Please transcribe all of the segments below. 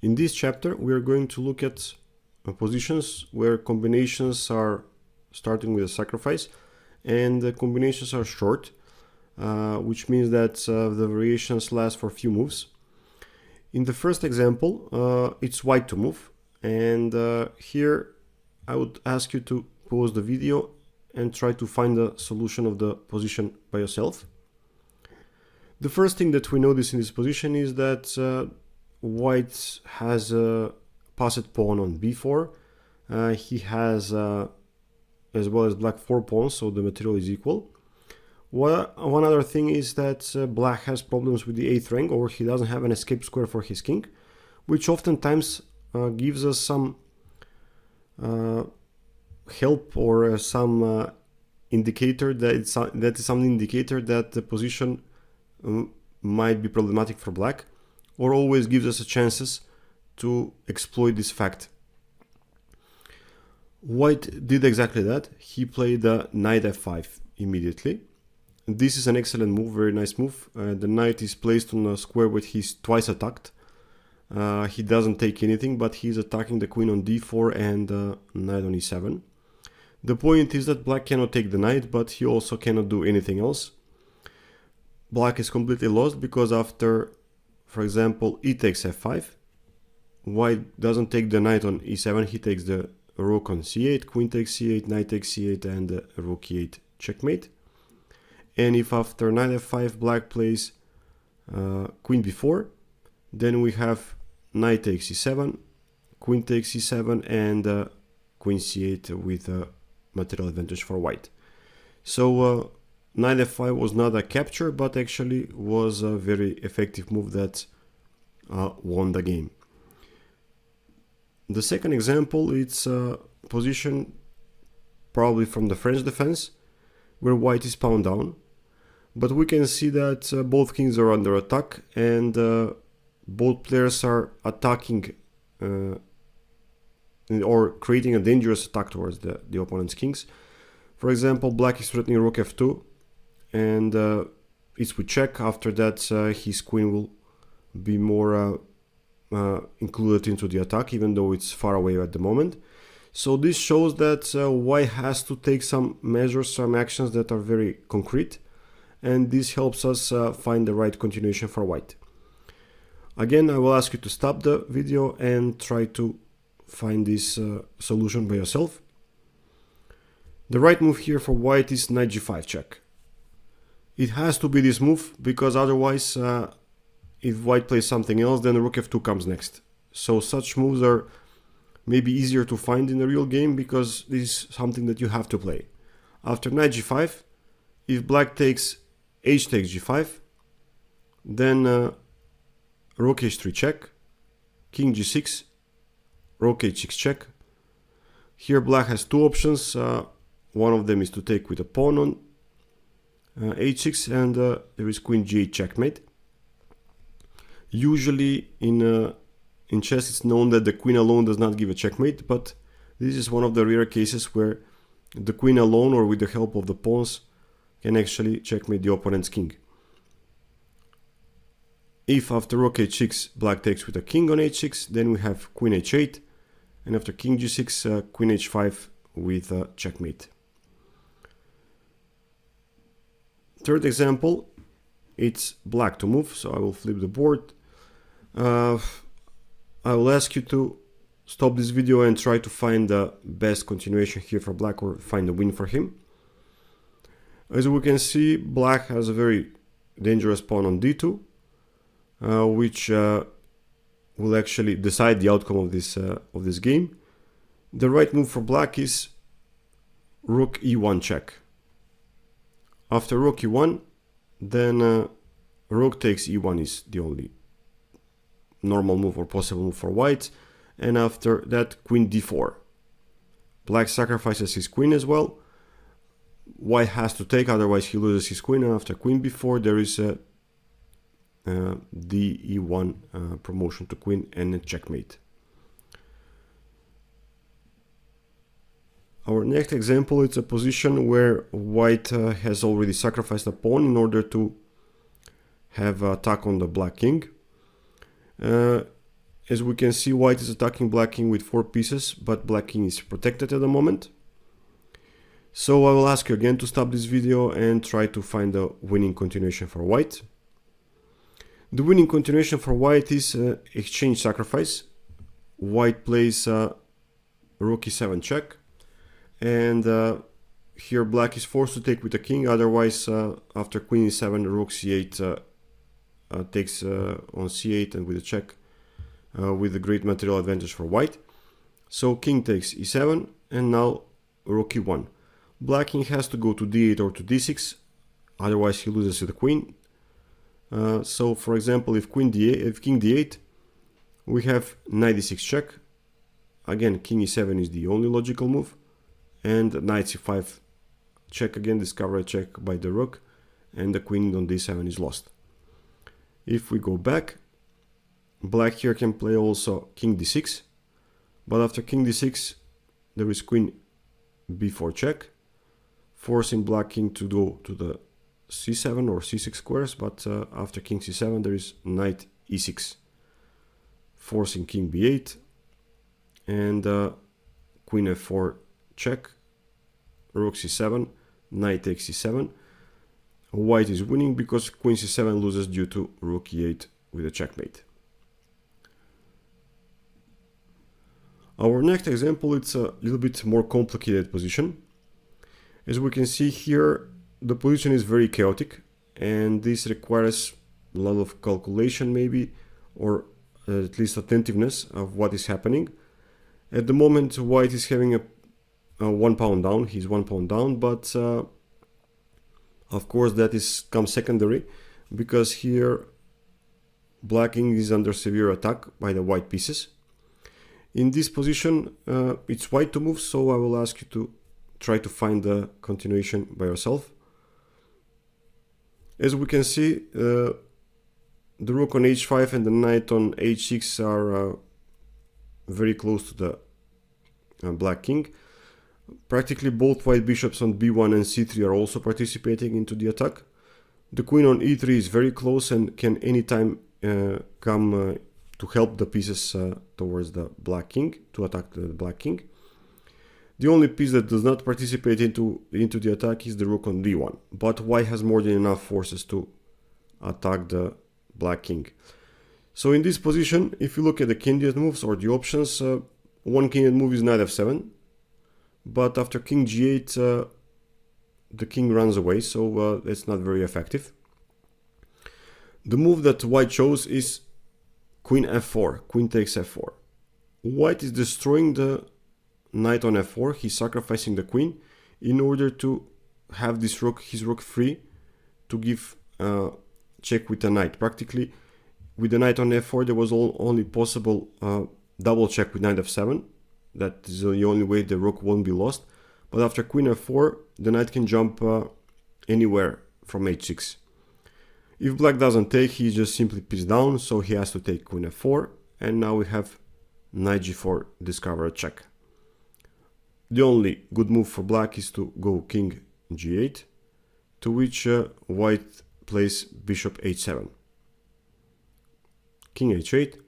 In this chapter, we are going to look at positions where combinations are starting with a sacrifice and the combinations are short, which means that the variations last for a few moves. In the first example, it's white to move, and here I would ask you to pause the video and try to find the solution of the position by yourself. The first thing that we notice in this position is that white has a passed pawn on b4. He has, as well as black, 4 pawns, so the material is equal. One other thing is that black has problems with the 8th rank, or he doesn't have an escape square for his king, which oftentimes gives us some help or some indicator that is some indicator that the position might be problematic for black, or always gives us a chances to exploit this fact. White did exactly that. He played knight f5 immediately. This is an excellent move, very nice move. The knight is placed on a square where he's twice attacked. He doesn't take anything, but he's attacking the queen on d4 and knight on e7. The point is that black cannot take the knight, but he also cannot do anything else. Black is completely lost because after, for example, e takes f5, white doesn't take the knight on e7, he takes the rook on c8, queen takes c8, knight takes c8, and rook e8, checkmate. And if after knight f5 black plays queen b4, then we have knight takes e7, queen takes e7, and queen c8 with a material advantage for white. So knight f5 was not a capture, but actually was a very effective move that won the game. The second example, it's a position probably from the French defense, where white is pawn down. But we can see that both kings are under attack, and both players are attacking or creating a dangerous attack towards the opponent's kings. For example, black is threatening rook f2, and it's with check. After that, his queen will be more included into the attack, even though it's far away at the moment. So this shows that white has to take some measures, some actions that are very concrete, and this helps us find the right continuation for white. Again, I will ask you to stop the video and try to find this solution by yourself. The right move here for white is knight g5 check. It has to be this move, because otherwise if white plays something else, then rook f2 comes next. So such moves are maybe easier to find in the real game, because this is something that you have to play. After knight g5, if black takes h takes g5, then rook h3 check, king g6, rook h6 check. Here black has two options. One of them is to take with a pawn on h6, and there is queen g8 checkmate. Usually in chess it's known that the queen alone does not give a checkmate, but this is one of the rare cases where the queen alone, or with the help of the pawns, can actually checkmate the opponent's king. If after rook h6 black takes with a king on h6, then we have queen h8, and after king g6 queen h5 with a checkmate. Third example, it's black to move, so I will flip the board. I will ask you to stop this video and try to find the best continuation here for black, or find a win for him. As we can see, black has a very dangerous pawn on d2, which will actually decide the outcome of this game. The right move for black is rook e1 check. After rook e1, then rook takes e1 is the only normal move or possible move for white, and after that queen d4. Black sacrifices his queen as well. White has to take, otherwise he loses his queen, and after queen b4 there is a d e1 promotion to queen and a checkmate. Our next example, it's a position where white has already sacrificed a pawn in order to have attack on the black king. As we can see, white is attacking black king with 4 pieces, but black king is protected at the moment. So I will ask you again to stop this video and try to find the winning continuation for white. The winning continuation for white is exchange sacrifice. White plays rook e7 check, and here black is forced to take with the king, otherwise after queen e7 rook c8 takes on c8 and with a check with a great material advantage for white. So king takes e7 and now rook e1. Black king has to go to d8 or to d6, otherwise he loses to the queen. So for example, if king d8, we have knight d6 check. Again, king e7 is the only logical move, and knight c5 check, again discover a check by the rook, and the queen on d7 is lost. If we go back, black here can play also king d6, but after king d6 there is queen b4 check, forcing black king to go to the c7 or c6 squares, but after king c7 there is knight e6, forcing king b8, and queen f4 check, rook c7, knight takes c7. White is winning because queen c7 loses due to rook e8 with a checkmate. Our next example, it's a little bit more complicated position. As we can see here, the position is very chaotic, and this requires a lot of calculation maybe, or at least attentiveness of what is happening. At the moment, white is having a 1 pawn down, he's 1 pawn down, but of course that comes secondary, because here black king is under severe attack by the white pieces. In this position, it's white to move, so I will ask you to try to find the continuation by yourself. As we can see, the rook on h5 and the knight on h6 are very close to the black king. Practically both white bishops on b1 and c3 are also participating into the attack. The queen on e3 is very close and can anytime come to help the pieces towards the black king, to attack the black king. The only piece that does not participate into the attack is the rook on d1, but white has more than enough forces to attack the black king. So in this position, if you look at the candidate moves or the options, one candidate move is knight f7, but after king g8 the king runs away, so it's not very effective. The move that white chose is queen f4, queen takes f4. White is destroying the knight on f4, he's sacrificing the queen in order to have this rook, his rook free to give check with the knight. Practically with the knight on f4 there was only possible double check with knight f7. That is the only way the rook won't be lost. But after queen f4 the knight can jump anywhere from h6. If black doesn't take, he just simply piece down, so he has to take queen f4, and now we have knight g4, discover a check. The only good move for black is to go king g8, to which white plays bishop h7. King h8,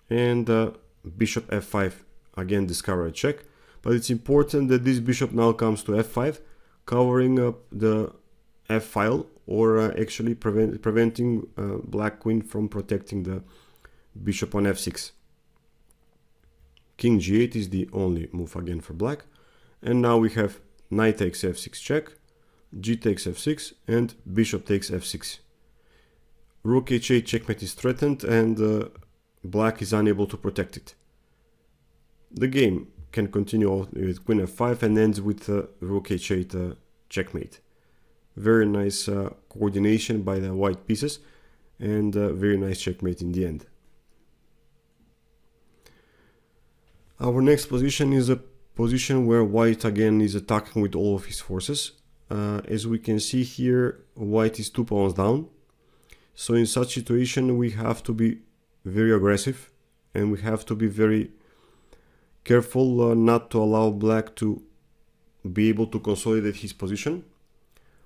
and bishop f5, again discover a check, but it's important that this bishop now comes to f5, covering up the f file, or actually preventing black queen from protecting the bishop on f6. King g8 is the only move again for black, and now we have knight takes f6 check, g takes f6, and bishop takes f6. Rook h8 checkmate is threatened, and black is unable to protect it. The game can continue with queen f5 and ends with rook h8 checkmate. Very nice coordination by the white pieces, and very nice checkmate in the end. Our next position is a position where white again is attacking with all of his forces. As we can see here, white is 2 pawns down. So in such situation we have to be very aggressive, and we have to be very careful not to allow black to be able to consolidate his position.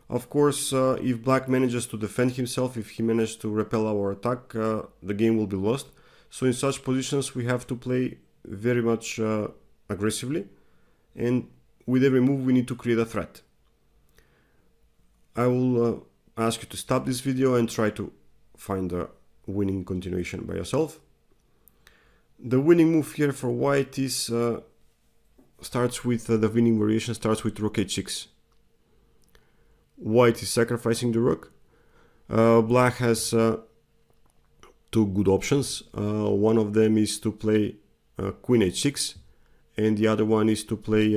Of course, if black manages to defend himself, if he manages to repel our attack, the game will be lost. So in such positions we have to play very much aggressively, and with every move we need to create a threat. I will ask you to stop this video and try to find a winning continuation by yourself. The winning move here for white is starts with the winning variation starts with rook h6. White is sacrificing the rook. Black has two good options. One of them is to play queen h6, and the other one is to play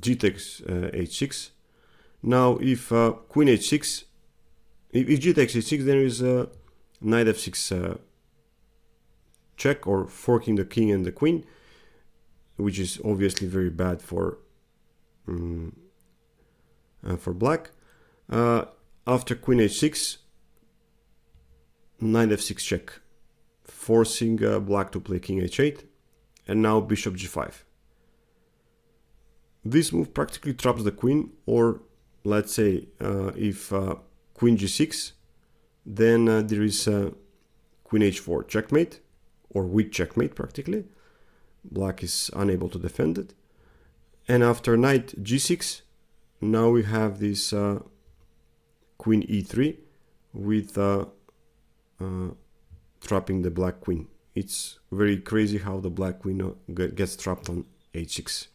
g takes h6. Now, if queen h6, if g takes h6, there is knight f6 check, or forking the king and the queen, which is obviously very bad for black. After queen h6, knight f6 check, forcing black to play king h8, and now bishop g5. This move practically traps the queen, or let's say if queen g6, then there is queen h4 checkmate, or with checkmate practically. Black is unable to defend it. And after knight g6, now we have this queen e3 with trapping the black queen. It's very crazy how the black queen gets trapped on h6.